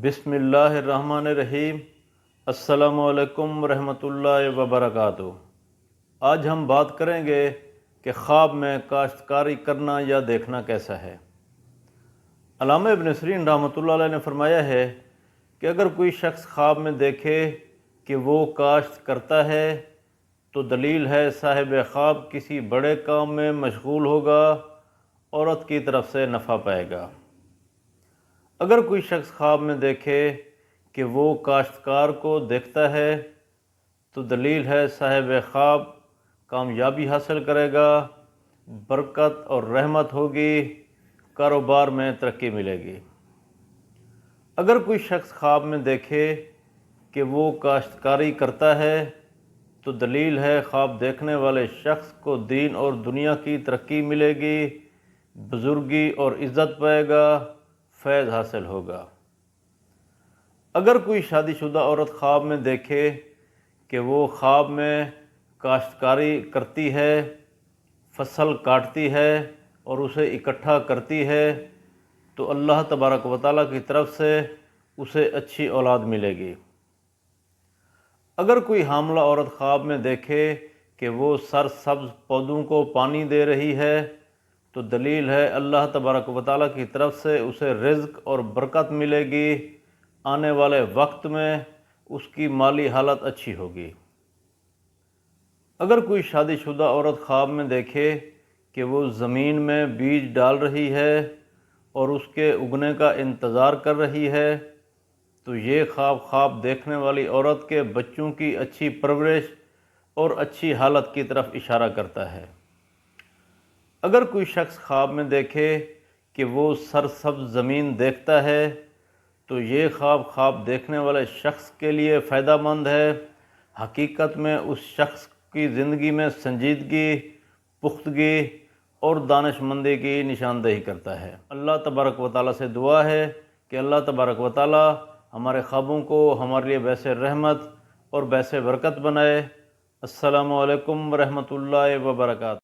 بسم اللہ الرحمن الرحیم۔ السلام علیکم ورحمۃ اللہ وبرکاتہ۔ آج ہم بات کریں گے کہ خواب میں کاشتکاری کرنا یا دیکھنا کیسا ہے۔ علامہ ابن سیرین رحمۃ اللہ علیہ نے فرمایا ہے کہ اگر کوئی شخص خواب میں دیکھے کہ وہ کاشت کرتا ہے تو دلیل ہے صاحب خواب کسی بڑے کام میں مشغول ہوگا، عورت کی طرف سے نفع پائے گا۔ اگر کوئی شخص خواب میں دیکھے کہ وہ کاشتکار کو دیکھتا ہے تو دلیل ہے صاحب خواب کامیابی حاصل کرے گا، برکت اور رحمت ہوگی، کاروبار میں ترقی ملے گی۔ اگر کوئی شخص خواب میں دیکھے کہ وہ کاشتکاری کرتا ہے تو دلیل ہے خواب دیکھنے والے شخص کو دین اور دنیا کی ترقی ملے گی، بزرگی اور عزت پائے گا، فیض حاصل ہوگا۔ اگر کوئی شادی شدہ عورت خواب میں دیکھے کہ وہ خواب میں کاشتکاری کرتی ہے، فصل کاٹتی ہے اور اسے اکٹھا کرتی ہے تو اللہ تبارک و تعالیٰ کی طرف سے اسے اچھی اولاد ملے گی۔ اگر کوئی حاملہ عورت خواب میں دیکھے کہ وہ سرسبز پودوں کو پانی دے رہی ہے تو دلیل ہے اللہ تبارک و تعالیٰ کی طرف سے اسے رزق اور برکت ملے گی، آنے والے وقت میں اس کی مالی حالت اچھی ہوگی۔ اگر کوئی شادی شدہ عورت خواب میں دیکھے کہ وہ زمین میں بیج ڈال رہی ہے اور اس کے اگنے کا انتظار کر رہی ہے تو یہ خواب دیکھنے والی عورت کے بچوں کی اچھی پرورش اور اچھی حالت کی طرف اشارہ کرتا ہے۔ اگر کوئی شخص خواب میں دیکھے کہ وہ سرسبز زمین دیکھتا ہے تو یہ خواب دیکھنے والے شخص کے لیے فائدہ مند ہے، حقیقت میں اس شخص کی زندگی میں سنجیدگی، پختگی اور دانش مندی کی نشاندہی کرتا ہے۔ اللہ تبارک و تعالیٰ سے دعا ہے کہ اللہ تبارک و تعالیٰ ہمارے خوابوں کو ہمارے لیے باعث رحمت اور باعث برکت بنائے۔ السلام علیکم ورحمۃ اللہ وبرکاتہ۔